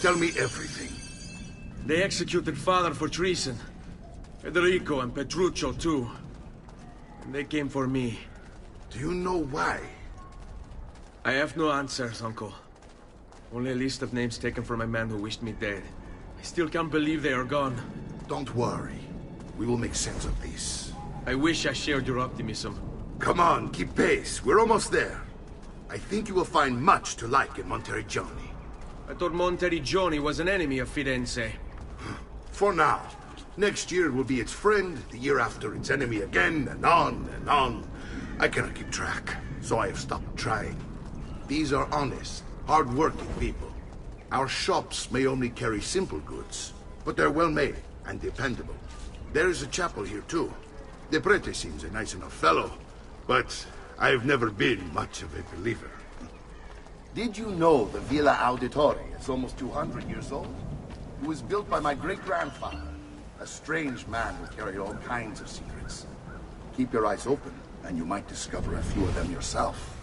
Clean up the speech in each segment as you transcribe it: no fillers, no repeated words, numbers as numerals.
Tell me everything. They executed father for treason. Federico and Petruccio too. And they came for me. Do you know why? I have no answers, Uncle. Only a list of names taken from a man who wished me dead. I still can't believe they are gone. Don't worry. We will make sense of this. I wish I shared your optimism. Come on, keep pace. We're almost there. I think you will find much to like in Monteriggioni. I thought Monteriggioni was an enemy of Firenze. For now. Next year will be its friend, the year after its enemy again, and on and on. I cannot keep track, so I have stopped trying. These are honest, hard-working people. Our shops may only carry simple goods, but they're well-made and dependable. There is a chapel here, too. The prete seems a nice enough fellow, but I've never been much of a believer. Did you know the Villa Auditore is almost 200 years old? It was built by my great-grandfather, a strange man who carried all kinds of secrets. Keep your eyes open, and you might discover a few of them yourself.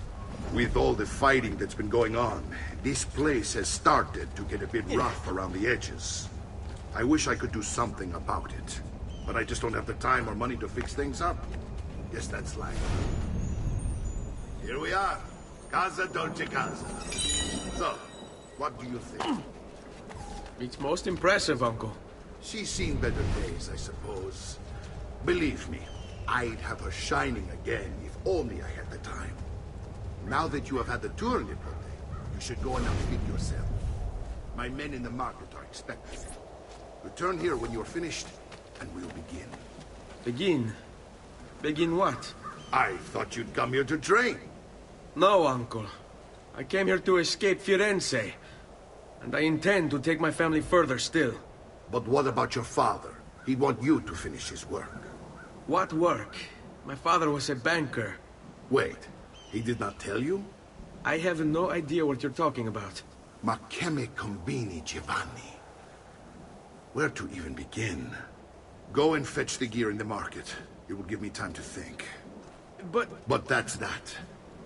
With all the fighting that's been going on, this place has started to get a bit rough around the edges. I wish I could do something about it, but I just don't have the time or money to fix things up. Guess that's life. Here we are. Casa Dolce Casa. So, what do you think? It's most impressive, Uncle. She's seen better days, I suppose. Believe me, I'd have her shining again if only I had the time. Now that you have had the tour, Nipote, you should go and outfit yourself. My men in the market are expecting you. Return here when you're finished, and we'll begin. Begin? Begin what? I thought you'd come here to train. No, Uncle. I came here to escape Firenze. And I intend to take my family further still. But what about your father? He'd want you to finish his work. What work? My father was a banker. Wait, he did not tell you? I have no idea what you're talking about. Ma che me combini, Giovanni? Where to even begin? Go and fetch the gear in the market. It will give me time to think. But that's that.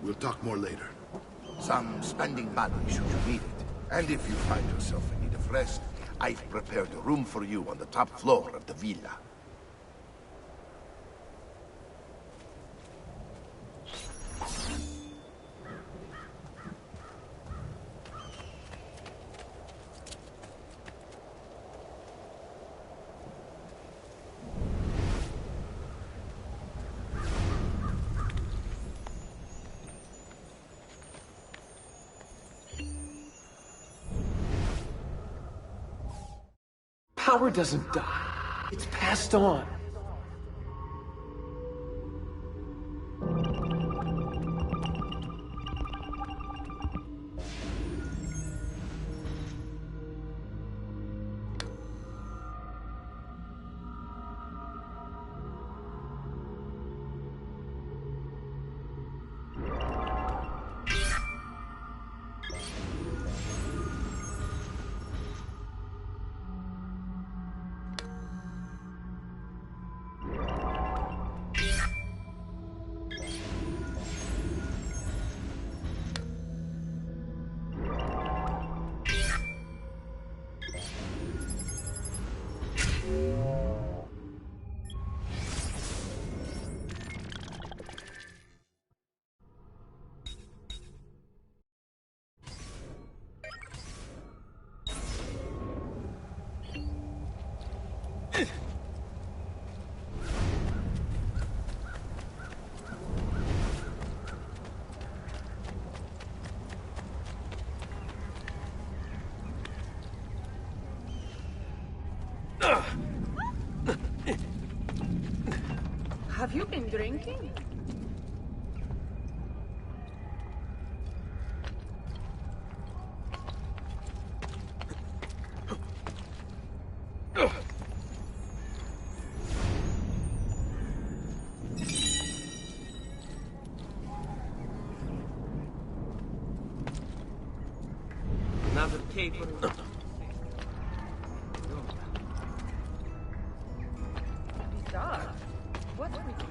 We'll talk more later. Some spending money should you need it. And if you find yourself in need of rest, I've prepared a room for you on the top floor of the villa. Power doesn't die. It's passed on. Have you been drinking? Another paper. Bizarre. What's with you?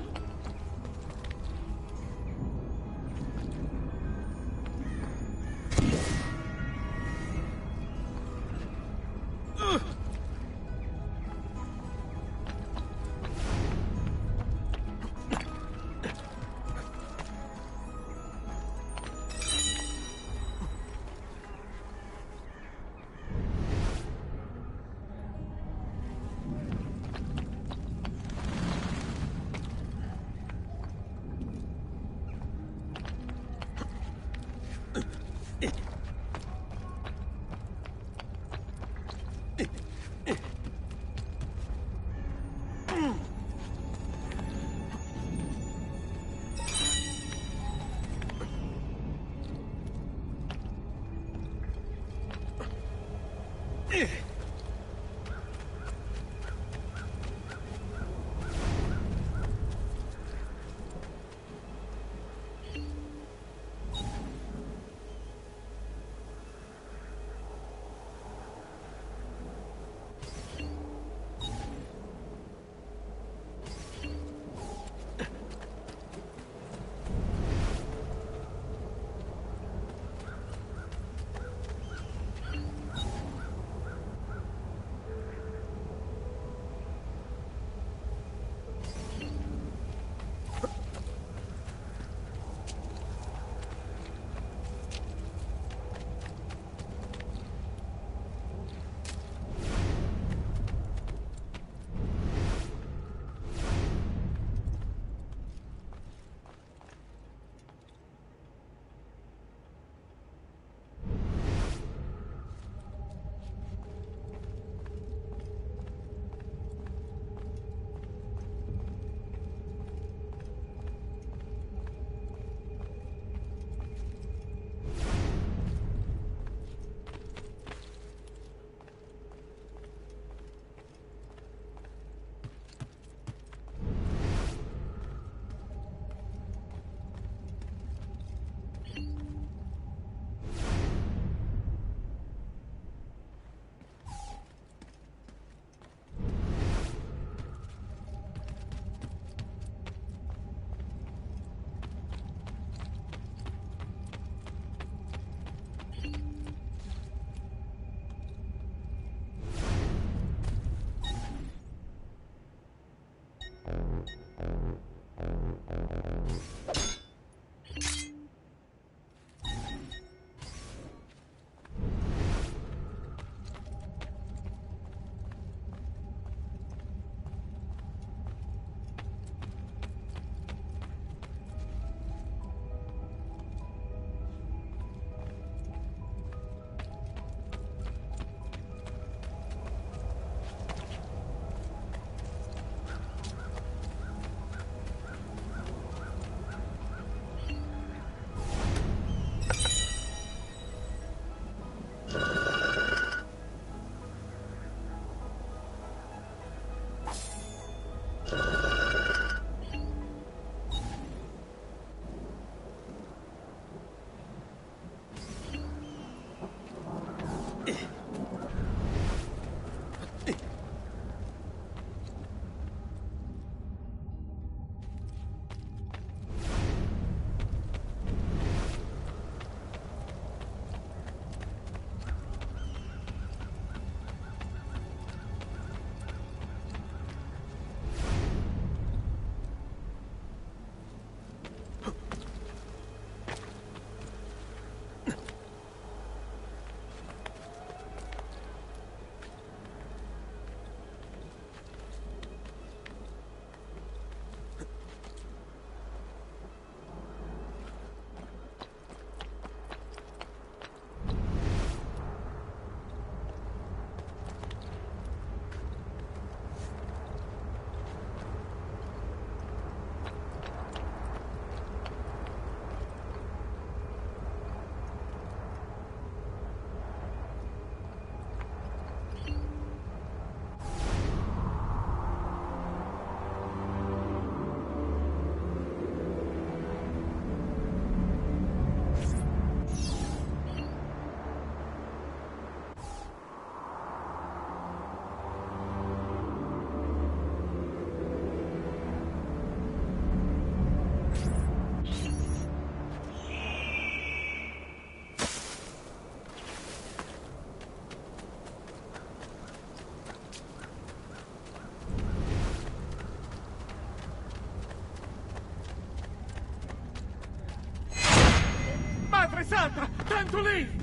Madre Santa! Tanto lì!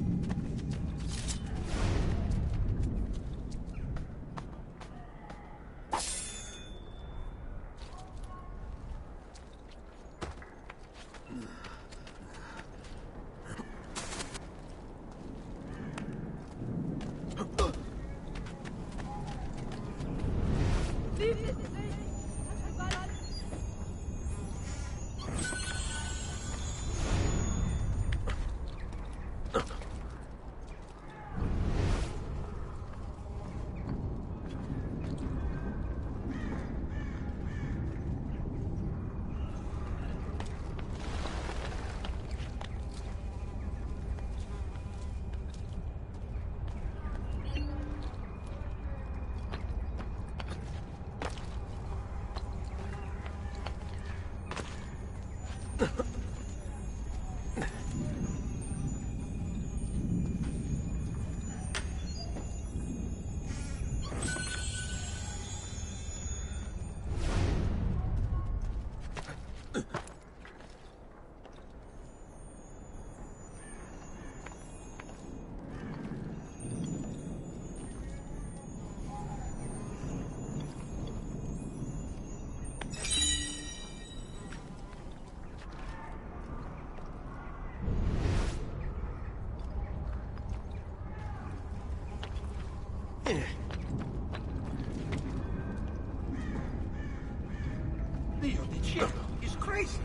Dio di cielo, he's crazy.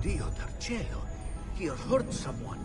Dio del cielo, he hurt someone.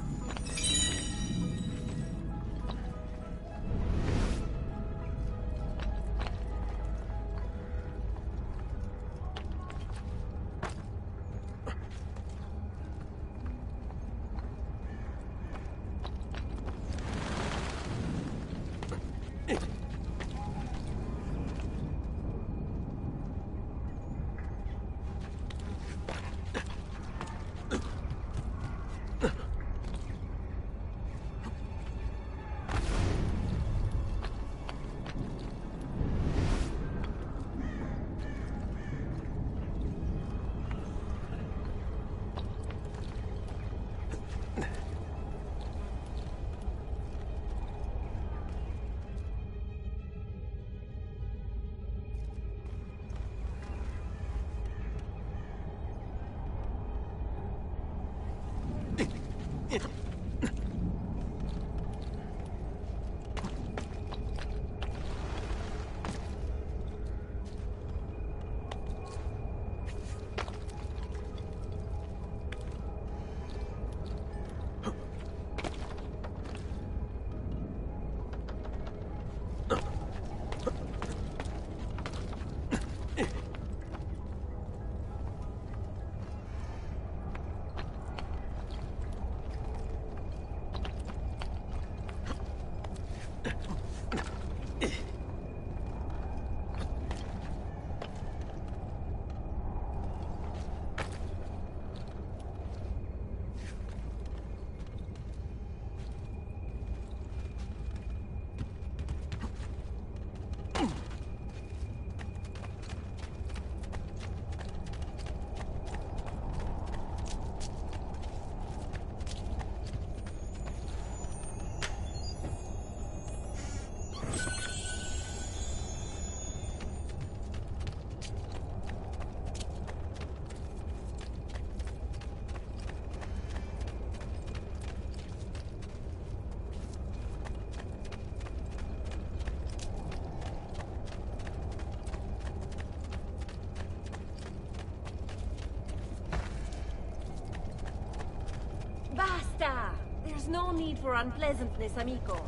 Basta! There's no need for unpleasantness, amico.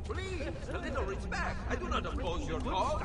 Please, a little respect. I do not oppose your cause.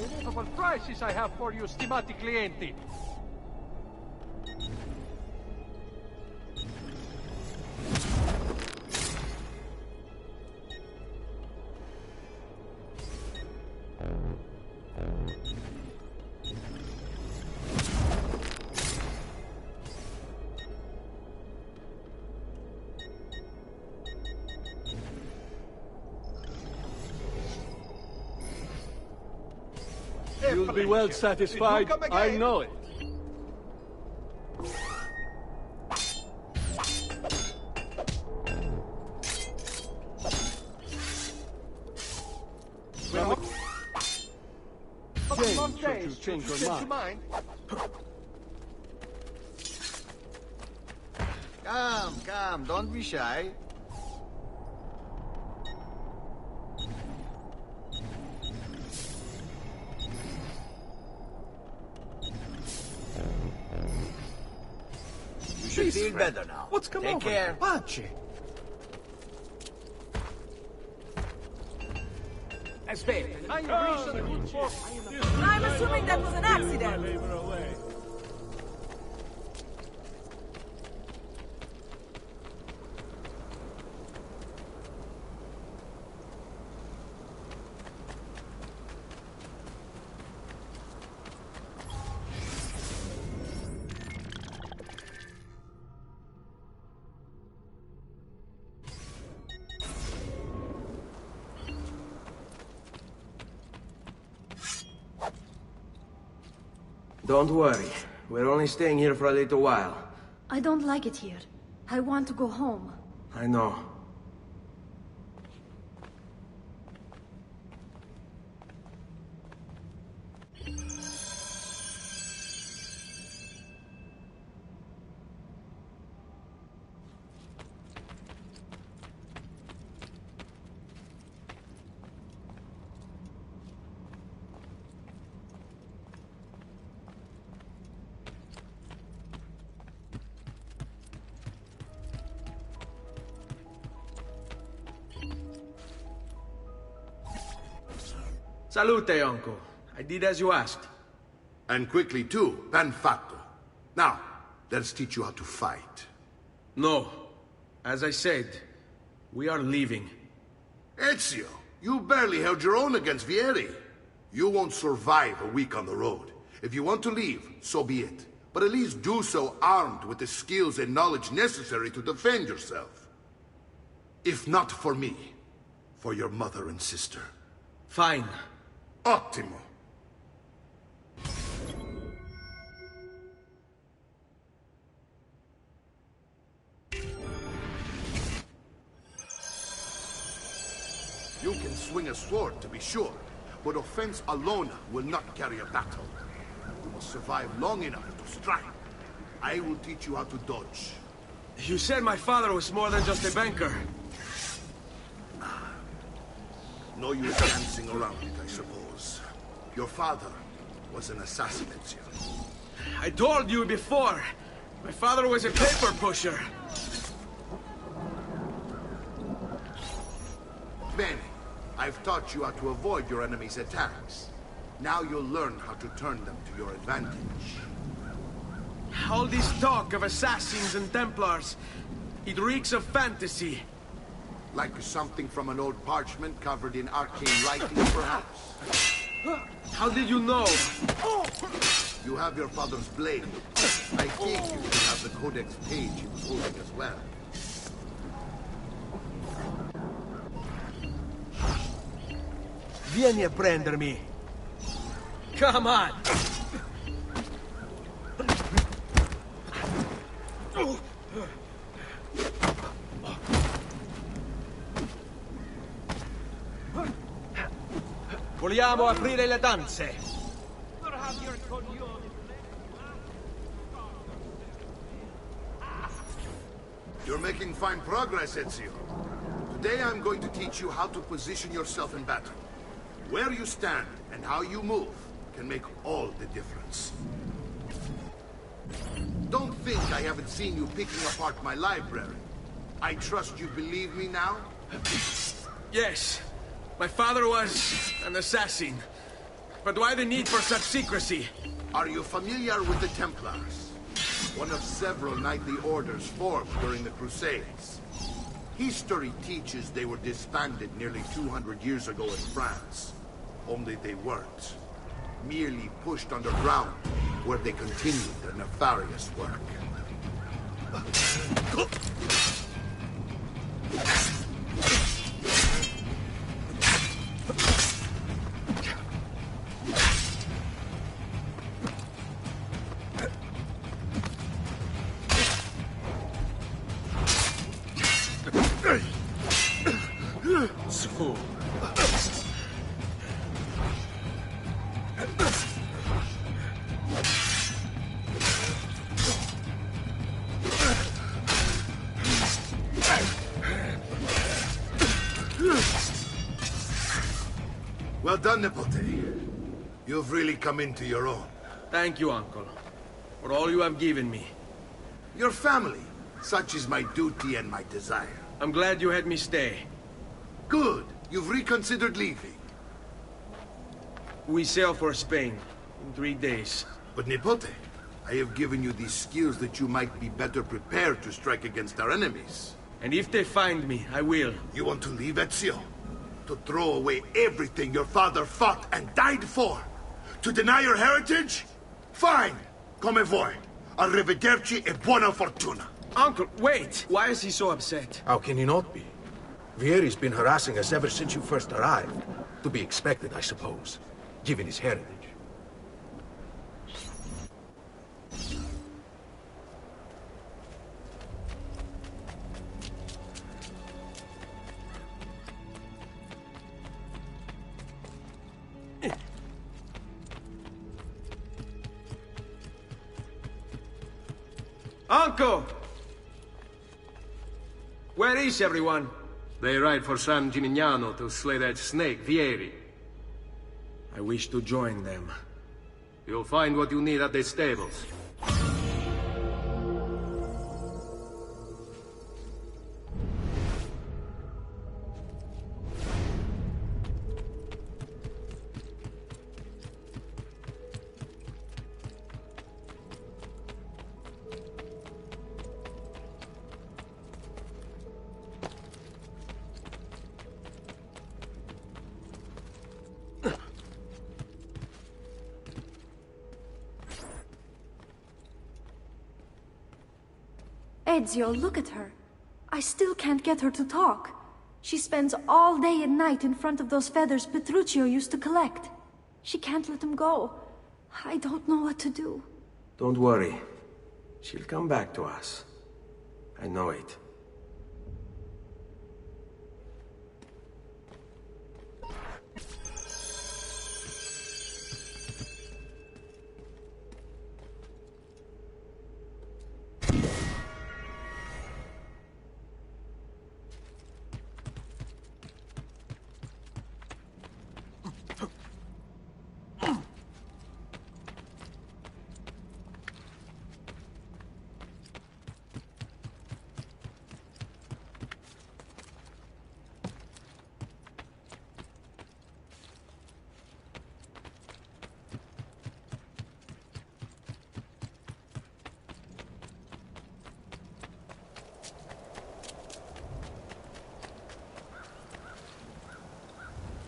Unbelievable prices I have for you, stimati clienti. You'll be well satisfied, I know it. Should you change your mind? Come, don't be shy. You should feel better now. What's come Take over? care. Pace. I'm assuming that was an accident. Don't worry. We're only staying here for a little while. I don't like it here. I want to go home. I know. Salute, uncle. I did as you asked. And quickly too, ben fatto. Now, let's teach you how to fight. No. As I said, we are leaving. Ezio, you barely held your own against Vieri. You won't survive a week on the road. If you want to leave, so be it. But at least do so armed with the skills and knowledge necessary to defend yourself. If not for me, for your mother and sister. Fine. Ottimo. You can swing a sword, to be sure, but offense alone will not carry a battle. You must survive long enough to strike. I will teach you how to dodge. You said my father was more than just a banker. No use dancing around it, I suppose. Your father was an assassin, Ezio. I told you before. My father was a paper pusher. Bene. I've taught you how to avoid your enemy's attacks. Now you'll learn how to turn them to your advantage. All this talk of assassins and Templars, it reeks of fantasy. Like something from an old parchment covered in arcane writings, perhaps? How did you know? You have your father's blade. I think you should have the codex page he was holding as well. Vieni a prendermi. Come on! Vogliamo aprire le danze. You're making fine progress, Ezio. Today I'm going to teach you how to position yourself in battle. Where you stand and how you move can make all the difference. Don't think I haven't seen you picking apart my library. I trust you believe me now? Yes. My father was an assassin. But why the need for such secrecy? Are you familiar with the Templars? One of several knightly orders formed during the Crusades. History teaches they were disbanded nearly 200 years ago in France. Only they weren't. Merely pushed underground, where they continued their nefarious work. So... Well done, Nipote. You've really come into your own. Thank you, Uncle, for all you have given me. Your family. Such is my duty and my desire. I'm glad you had me stay. Good. You've reconsidered leaving. We sail for Spain in 3 days. But Nipote, I have given you these skills that you might be better prepared to strike against our enemies. And if they find me, I will. You want to leave, Ezio? To throw away everything your father fought and died for? To deny your heritage? Fine. Come vuoi. Arrivederci e buona fortuna. Uncle, wait! Why is he so upset? How can he not be? Vieri's been harassing us ever since you first arrived. To be expected, I suppose, given his heritage. Uncle! Where is everyone? They ride for San Gimignano to slay that snake, Vieri. I wish to join them. You'll find what you need at the stables. Ezio, look at her. I still can't get her to talk. She spends all day and night in front of those feathers Petruchio used to collect. She can't let them go. I don't know what to do. Don't worry. She'll come back to us. I know it.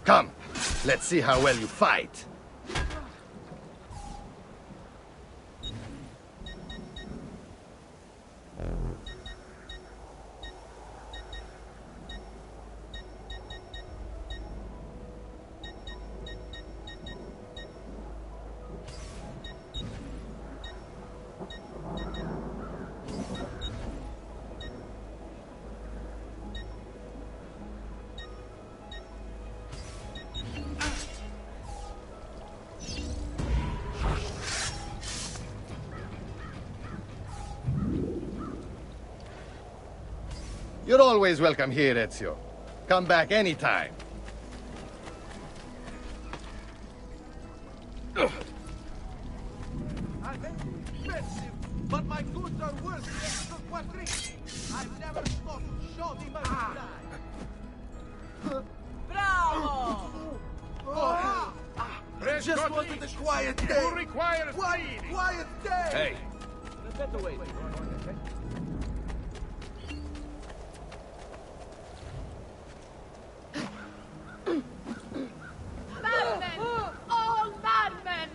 Come, let's see how well you fight. You're always welcome here, Ezio. Come back anytime. I'm expensive, but my goods are worth the extra quadrille. I've never stopped shouting my Bravo! Just wanted a quiet day. Who requires quiet day? Hey. The better way. Madmen! All madmen!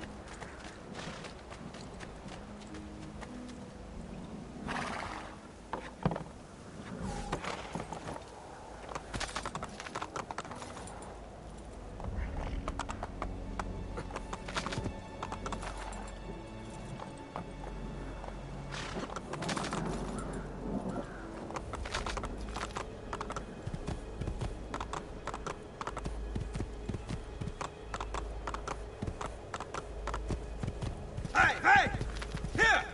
Hey! Here!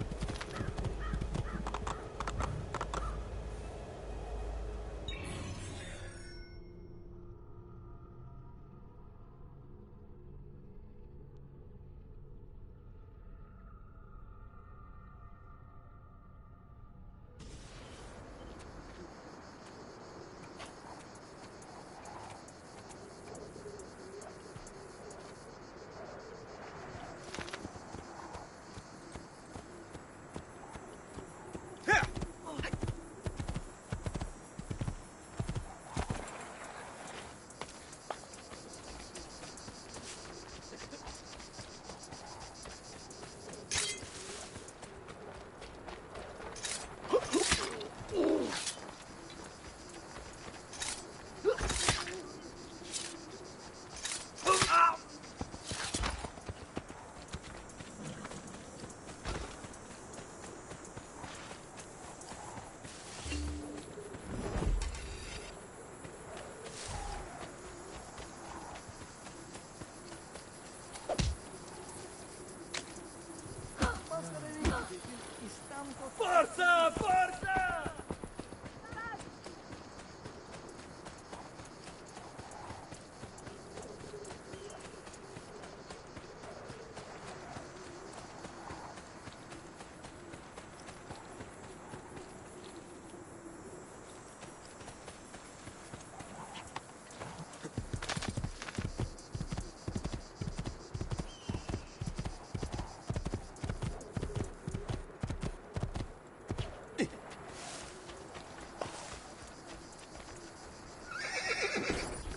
Forza! Forza!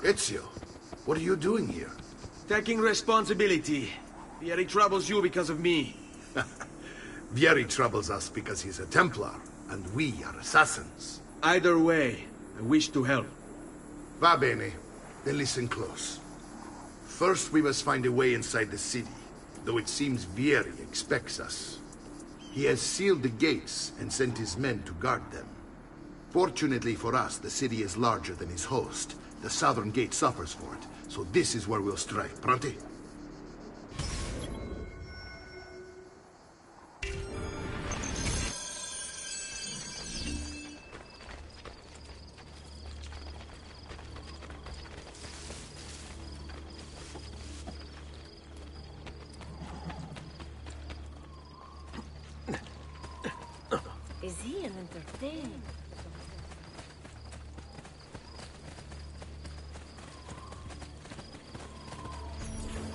Ezio, what are you doing here? Taking responsibility. Vieri troubles you because of me. Vieri troubles us because he's a Templar, and we are assassins. Either way, I wish to help. Va bene. Then listen close. First, we must find a way inside the city, though it seems Vieri expects us. He has sealed the gates and sent his men to guard them. Fortunately for us, the city is larger than his host. The southern gate suffers for it, so this is where we'll strike. Pronti? Is he an entertainer?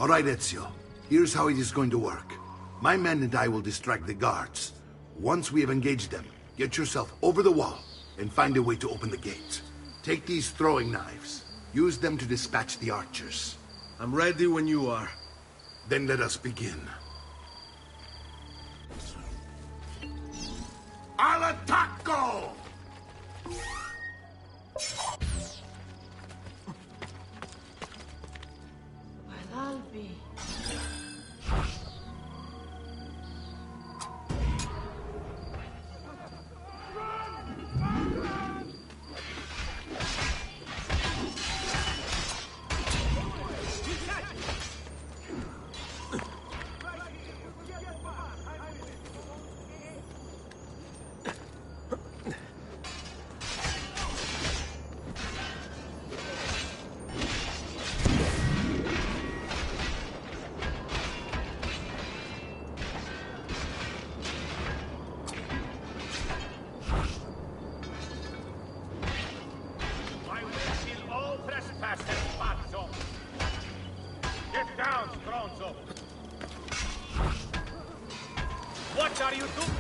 All right, Ezio. Here's how it is going to work. My men and I will distract the guards. Once we have engaged them, get yourself over the wall and find a way to open the gate. Take these throwing knives. Use them to dispatch the archers. I'm ready when you are. Then let us begin. Al attacco! Well, I'll be. What are you doing?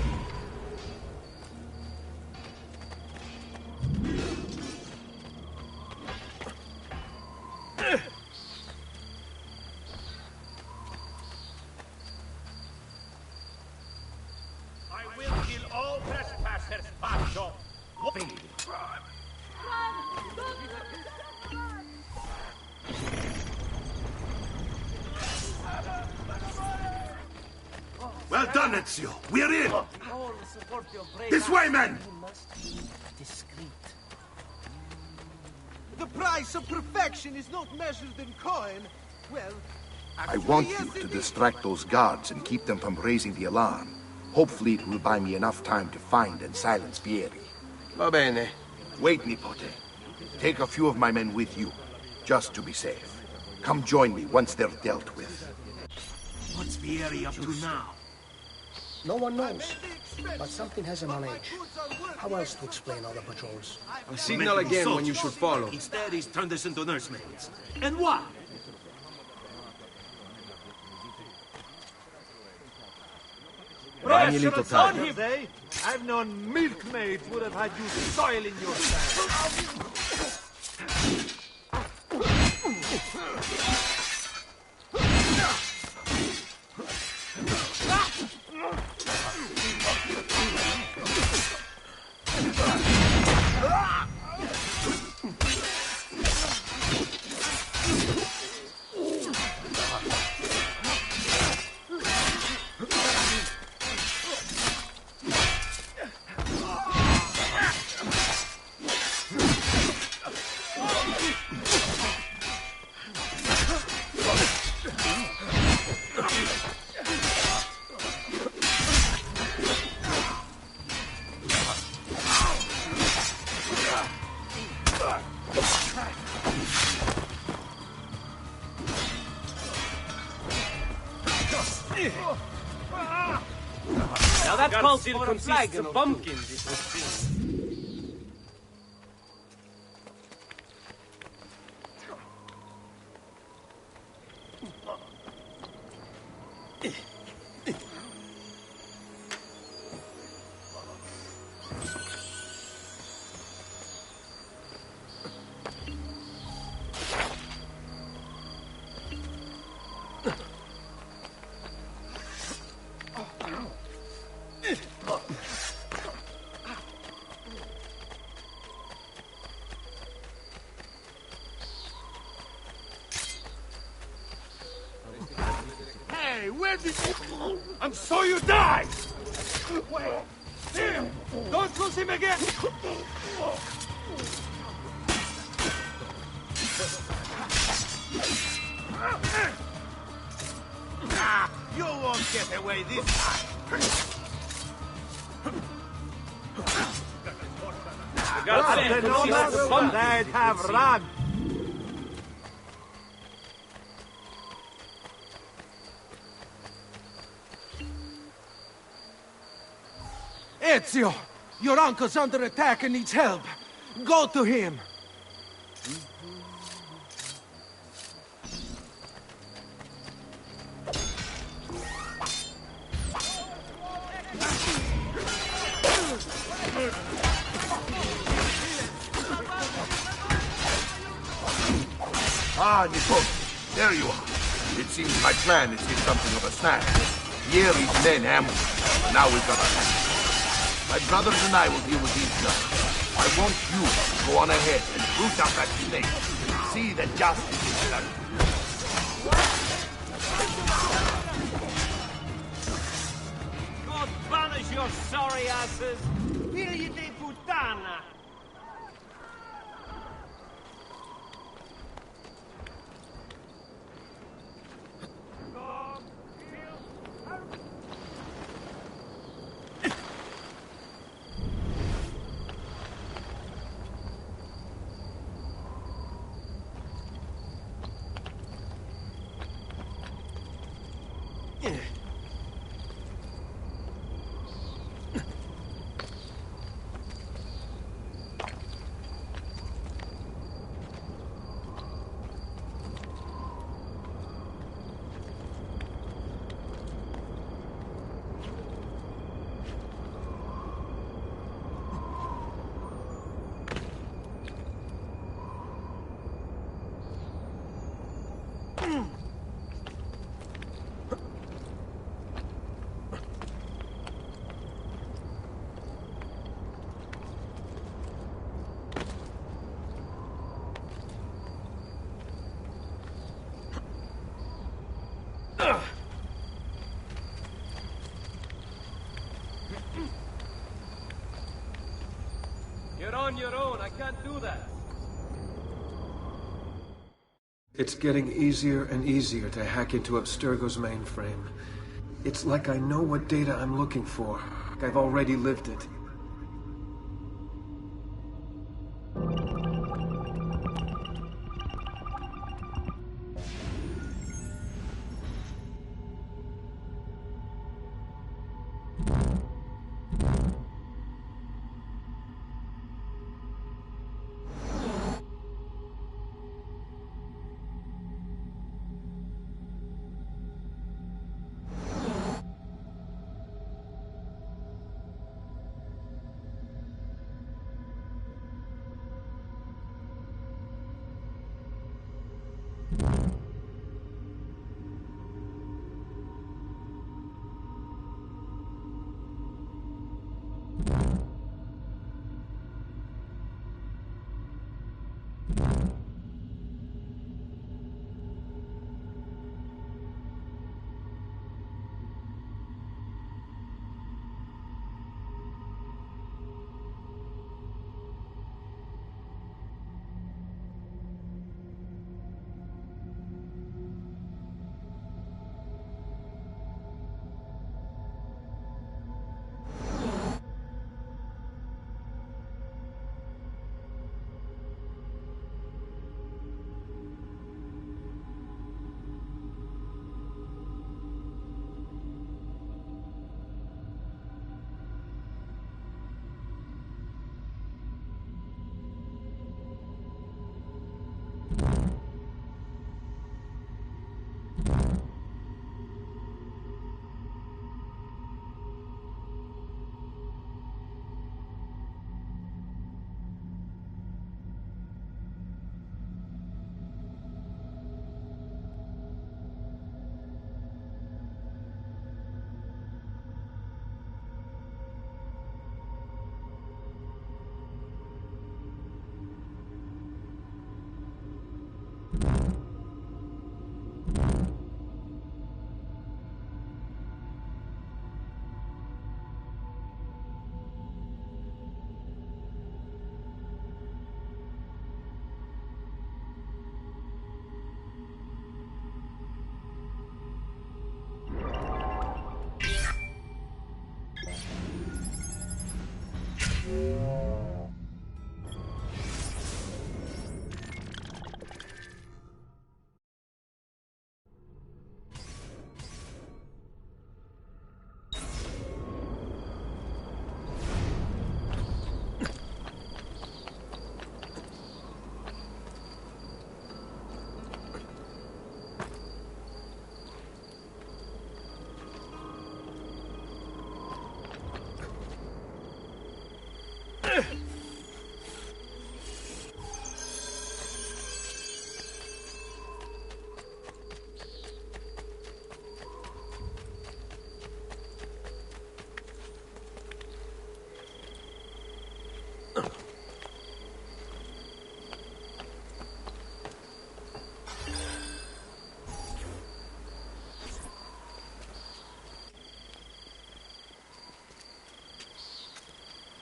I will kill all trespassers, Pazzo. Well done, Ezio. We're in. This way, men. The price of perfection is not measured in coin. Well, I want you to distract those guards and keep them from raising the alarm. Hopefully it will buy me enough time to find and silence Vieri. Va bene. Wait, Nipote. Take a few of my men with you, just to be safe. Come join me once they're dealt with. What's Vieri up to now? No one knows, but something has him on edge. How else to explain all the patrols? I'll signal again when you should follow. Instead, he's turned us into nursemaids. And why? Buy me a little time. Eh? I've known milkmaids would have had you soiling your sand. Now that calls for a flag of pumpkins, it would seem. And so you die! Wait! Here! Don't lose him again! You won't get away this time. They'd have run! Ezio! Your uncle's under attack and needs help. Go to him! Ah, Nico, there you are. It seems my plan has hit something of a snag. Vieri's men ambushed, and now we've got our hands. My brothers and I will deal with these now. I want you to go on ahead and root out that snake. See that justice is done. God banish your sorry asses! Figli di puttana! You're on your own, I can't do that. It's getting easier and easier to hack into Abstergo's mainframe. It's like I know what data I'm looking for. Like I've already lived it.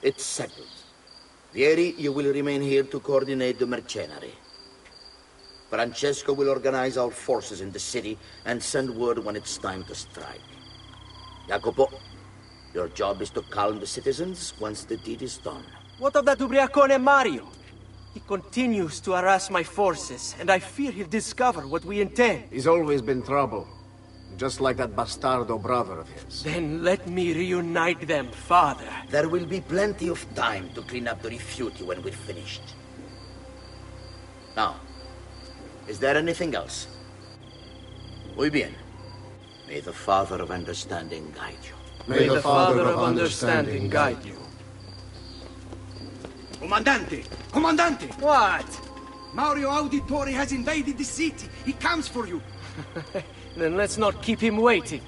It's settled. Vieri, you will remain here to coordinate the mercenary. Francesco will organize our forces in the city and send word when it's time to strike. Jacopo, your job is to calm the citizens once the deed is done. What of that ubriacone Mario? He continues to harass my forces, and I fear he'll discover what we intend. He's always been trouble. Just like that bastardo brother of his. Then let me reunite them, father. There will be plenty of time to clean up the rifiuti when we're finished. Now, is there anything else? Muy bien. May the Father of Understanding guide you. May the Father of Understanding guide you. Comandante! Comandante! What? Mario Auditore has invaded the city. He comes for you. Then let's not keep him waiting.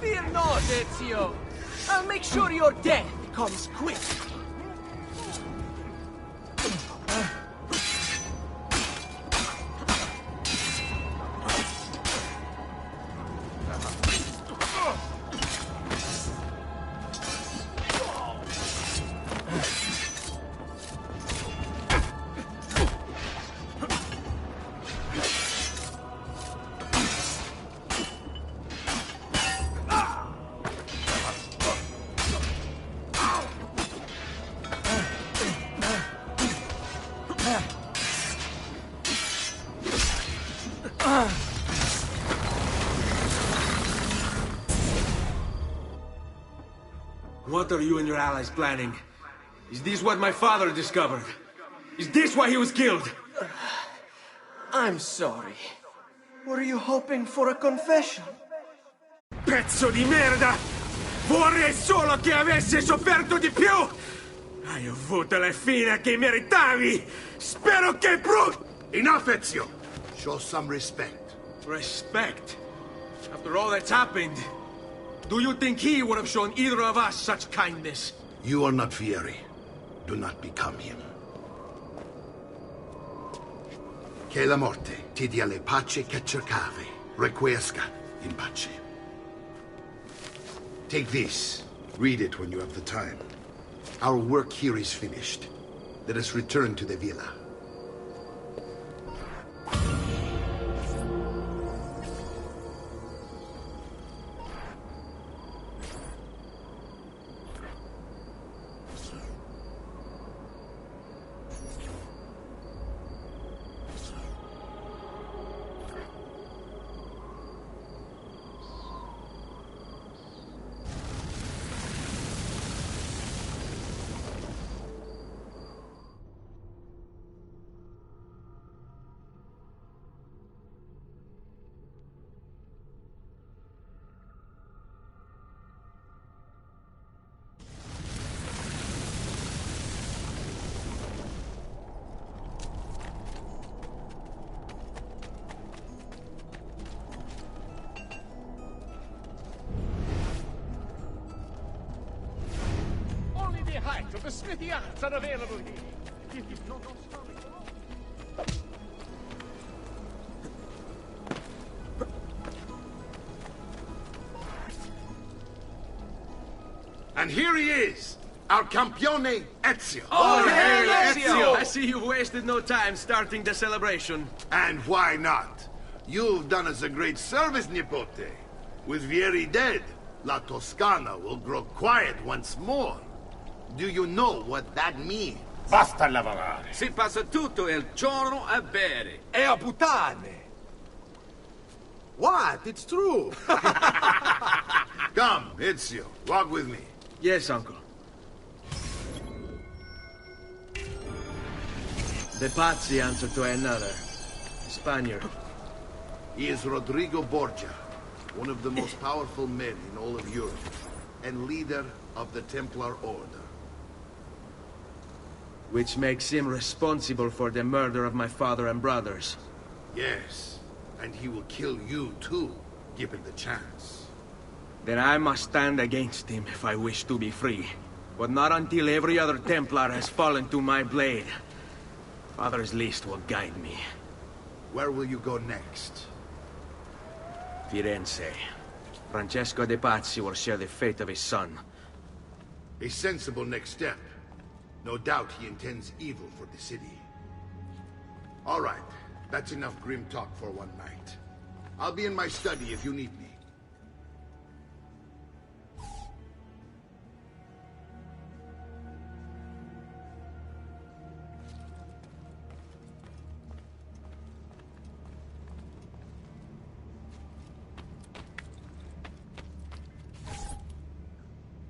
Fear not, Ezio. I'll make sure your death comes quick. What are you and your allies planning? Is this what my father discovered? Is this why he was killed? I'm sorry. Were you hoping for a confession? Pezzo di merda! Vorrei solo che avessi sofferto di più! Hai avuto la fine che meritavi! Spero che Enough, Ezio! Show some respect. Respect? After all that's happened, do you think he would have shown either of us such kindness? You are not Vieri. Do not become him. Che la morte ti dia le pace che cercavi. Requiesca in pace. Take this. Read it when you have the time. Our work here is finished. Let us return to the villa. The smithy arts are available here. It is not sorry. And here he is, our campione Ezio. Oh, hey, Ezio! I see you've wasted no time starting the celebration. And why not? You've done us a great service, Nipote. With Vieri dead, La Toscana will grow quiet once more. Do you know what that means? Basta lavorare. Si passa tutto il giorno a bere. E a puttane! What? It's true! Come, Ezio, walk with me. Yes, uncle. The Pazzi answer to another. Spaniard. He is Rodrigo Borgia, one of the most powerful men in all of Europe, and leader of the Templar Order. Which makes him responsible for the murder of my father and brothers. Yes, and he will kill you too, given the chance. Then I must stand against him if I wish to be free. But not until every other Templar has fallen to my blade. Father's list will guide me. Where will you go next? Firenze. Francesco de Pazzi will share the fate of his son. A sensible next step. No doubt he intends evil for the city. All right, that's enough grim talk for one night. I'll be in my study if you need me.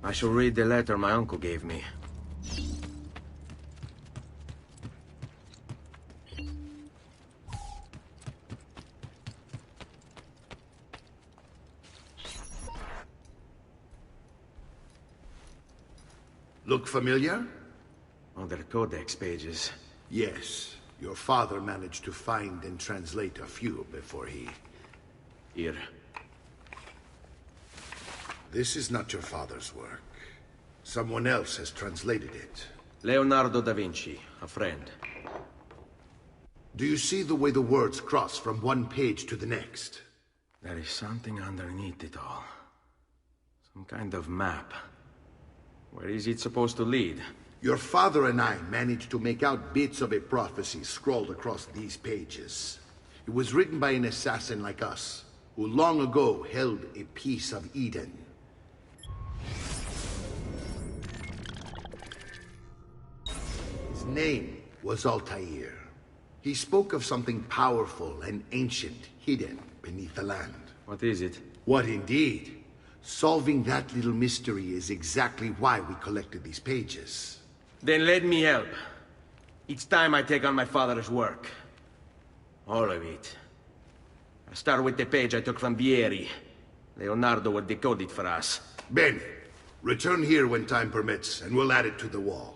I shall read the letter my uncle gave me. Look familiar? Other codex pages. Yes. Your father managed to find and translate a few before he... Here. This is not your father's work. Someone else has translated it. Leonardo da Vinci, a friend. Do you see the way the words cross from one page to the next? There is something underneath it all. Some kind of map. Where is it supposed to lead? Your father and I managed to make out bits of a prophecy scrawled across these pages. It was written by an assassin like us, who long ago held a piece of Eden. His name was Altair. He spoke of something powerful and ancient hidden beneath the land. What is it? What indeed? Solving that little mystery is exactly why we collected these pages. Then let me help. It's time I take on my father's work. All of it. I'll start with the page I took from Vieri. Leonardo will decode it for us. Ben, return here when time permits, and we'll add it to the wall.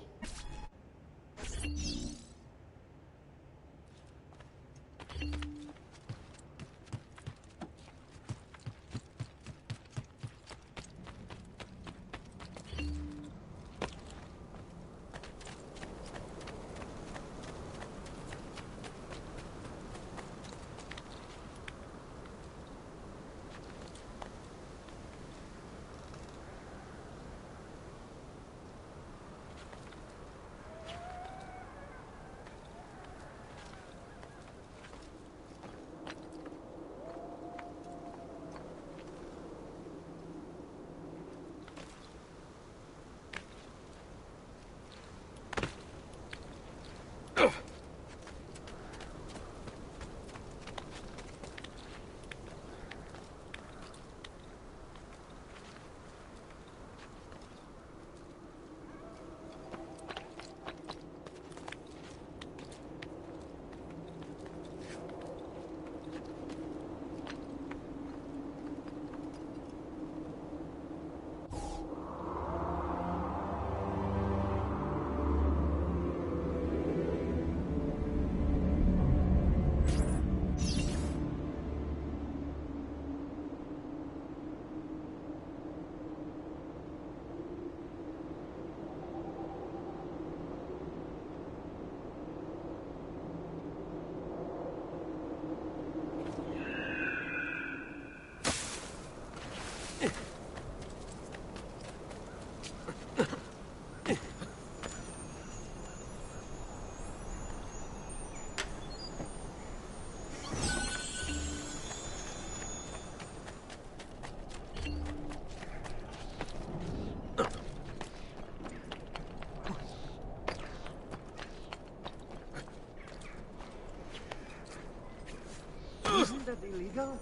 Isn't that illegal?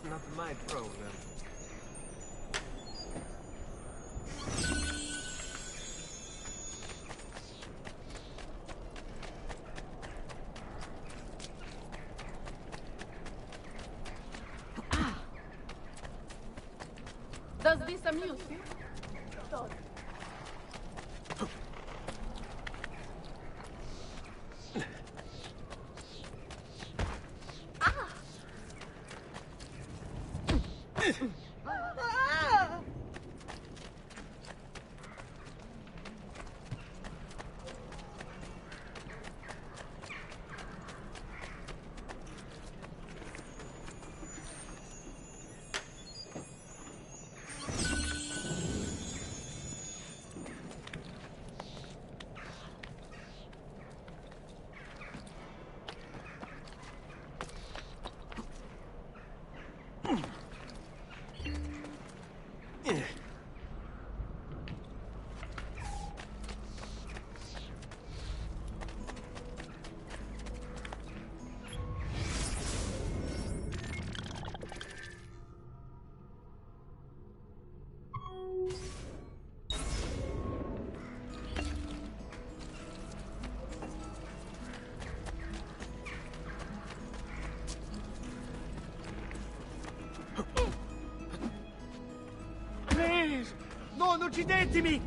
Not my problem. Does this amuse you? Does. Please! No, non uccidetemi!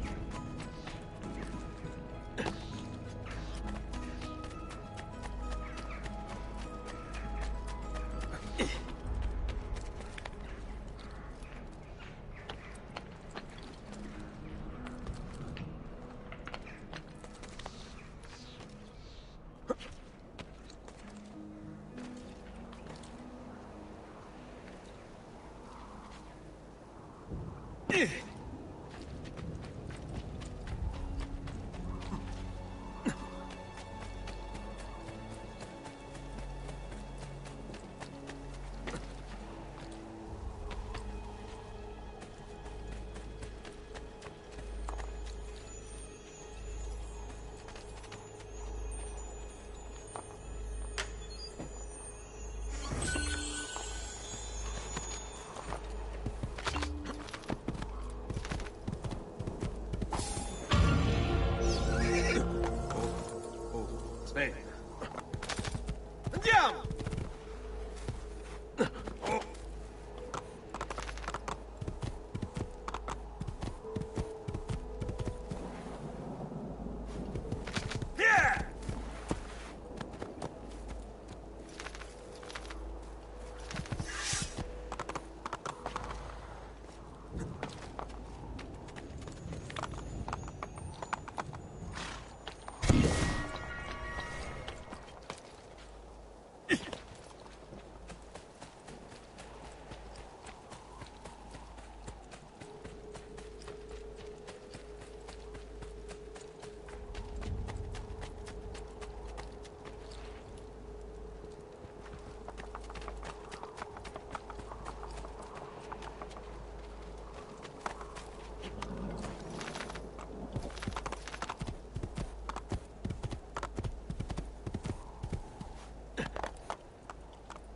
Andiamo!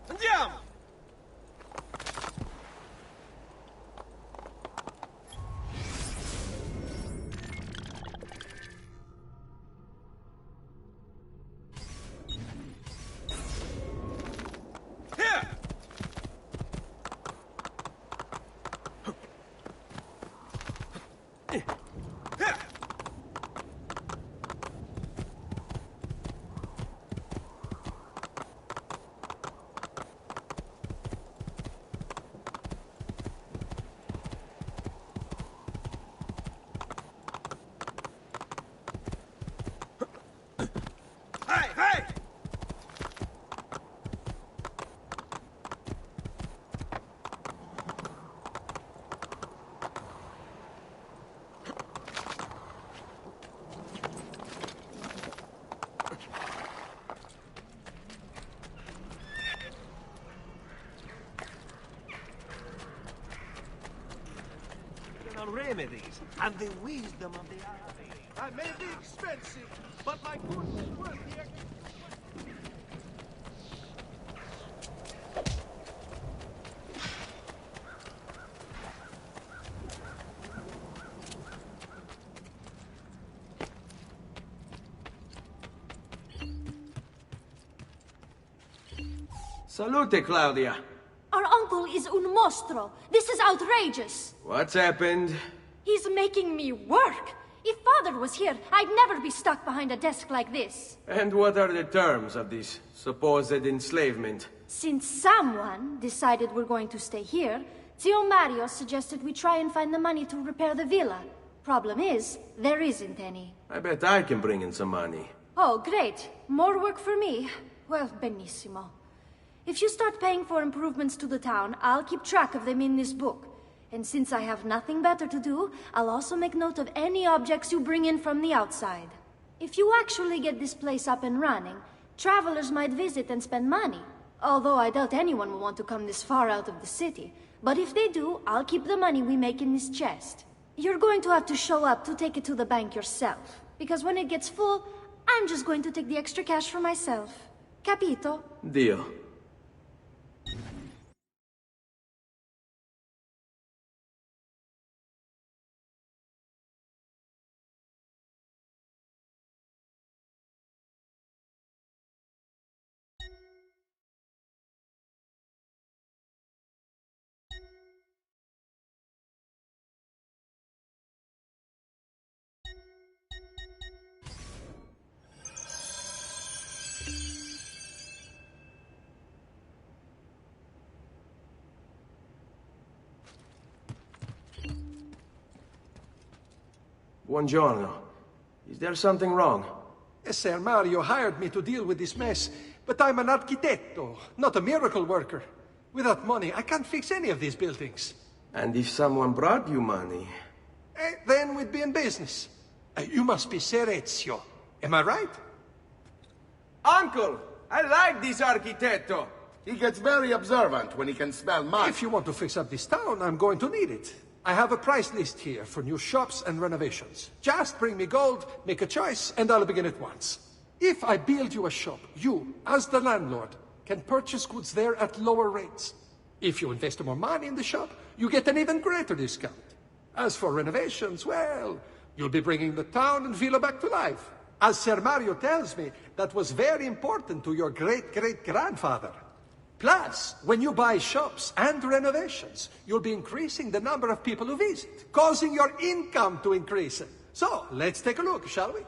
Andiamo! Remedies and the wisdom of the army. I may be expensive, but my goods is worth the Salute, Claudia. Our uncle is un mostro. This is outrageous. What's happened? He's making me work. If Father was here, I'd never be stuck behind a desk like this. And what are the terms of this supposed enslavement? Since someone decided we're going to stay here, Zio Mario suggested we try and find the money to repair the villa. Problem is, there isn't any. I bet I can bring in some money. Oh, great. More work for me. Well, benissimo. If you start paying for improvements to the town, I'll keep track of them in this book. And since I have nothing better to do, I'll also make note of any objects you bring in from the outside. If you actually get this place up and running, travelers might visit and spend money. Although I doubt anyone will want to come this far out of the city. But if they do, I'll keep the money we make in this chest. You're going to have to show up to take it to the bank yourself. Because when it gets full, I'm just going to take the extra cash for myself. Capito? Deal. Buongiorno. Is there something wrong? Ser Mario hired me to deal with this mess, but I'm an architetto, not a miracle worker. Without money, I can't fix any of these buildings. And if someone brought you money? Then we'd be in business. You must be Ser Ezio. Am I right? Uncle! I like this architetto! He gets very observant when he can smell money. If you want to fix up this town, I'm going to need it. I have a price list here for new shops and renovations. Just bring me gold, make a choice, and I'll begin at once. If I build you a shop, you, as the landlord, can purchase goods there at lower rates. If you invest more money in the shop, you get an even greater discount. As for renovations, well, you'll be bringing the town and villa back to life. As Ser Mario tells me, that was very important to your great-great-grandfather. Plus, when you buy shops and renovations, you'll be increasing the number of people who visit, causing your income to increase. So, let's take a look, shall we?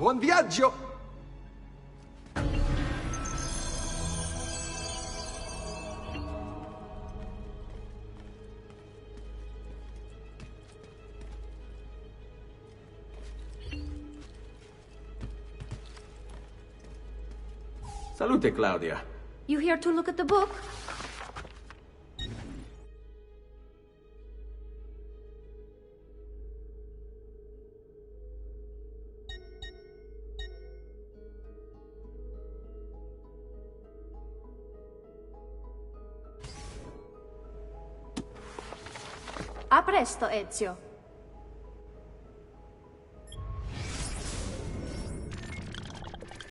Buon viaggio! Salute, Claudia. You here to look at the book? A presto, Ezio.